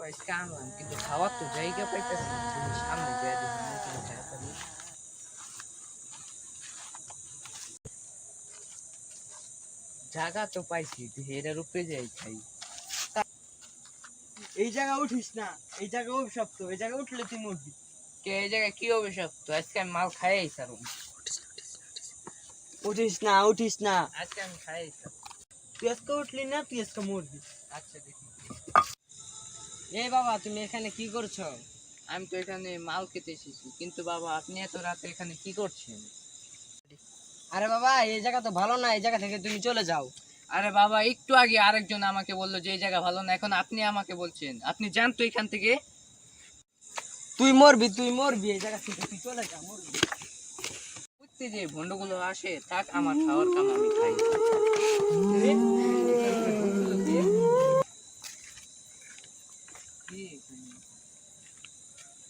আজকে আনলাম কিন্তু খাওয়ার তো জায়গা পাইতেছি না। তুমি সামনে যাই জায়গা তো পাইছি, এটার উপরে যাই খাই। এই জায়গা উঠিস না, এই জায়গা অভিশপ্ত, এই জায়গা উঠলে তুই মরবি। কে এই জায়গায় কি অভিশপ্ত? আজকে আমি মাল খাই সারু। উঠিস না, উঠিস না, আজকে আমি খাই সারু। তুই আজকে উঠলি না, তুই আজকে মরবি। আচ্ছা দেখি। এই বাবা, তুমি এখানে কি করছো? আমি তো এখানে মাল খেতে এসেছি, কিন্তু বাবা আপনি এত রাতে এখানে কি করছেন? আরে বাবা, এই জায়গা তো ভালো না, এই জায়গা থেকে তুমি চলে যাও। আরে বাবা, একটু আগে আরেকজন আমাকে বললো যে এই জায়গা ভালো না, এখন আপনি আমাকে বলছেন? আপনি যান তো এখান থেকে। তুই মরবি, তুই মরবি, এই জায়গা থেকে তুই চলে যা, মরবি। বুঝতে যে ভন্ডগুলো আসে থাক, আমার খাওয়ার কাম আমি খাই।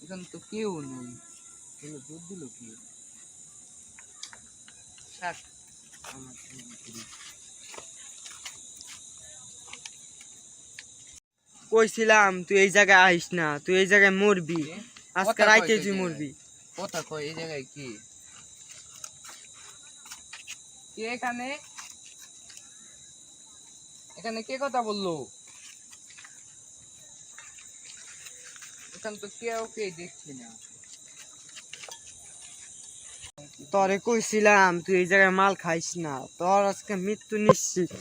এখন তো কেউ নেই, দুধ দিল কি? থাক, আমার কইছিলাম তুই এই জায়গায় আইস না, তুই এই জায়গায় মরবি, আজকে রাইতে তুই মরবি। কথা কয় এই জায়গায় কি? কে এখানে? এখানে কে কথা বললো? এখানে তো কেউ দেখছি না। তোরে কইছিলাম তুই এই জায়গায় মাল খাইস না, তোর আজকে মৃত্যু নিশ্চিত।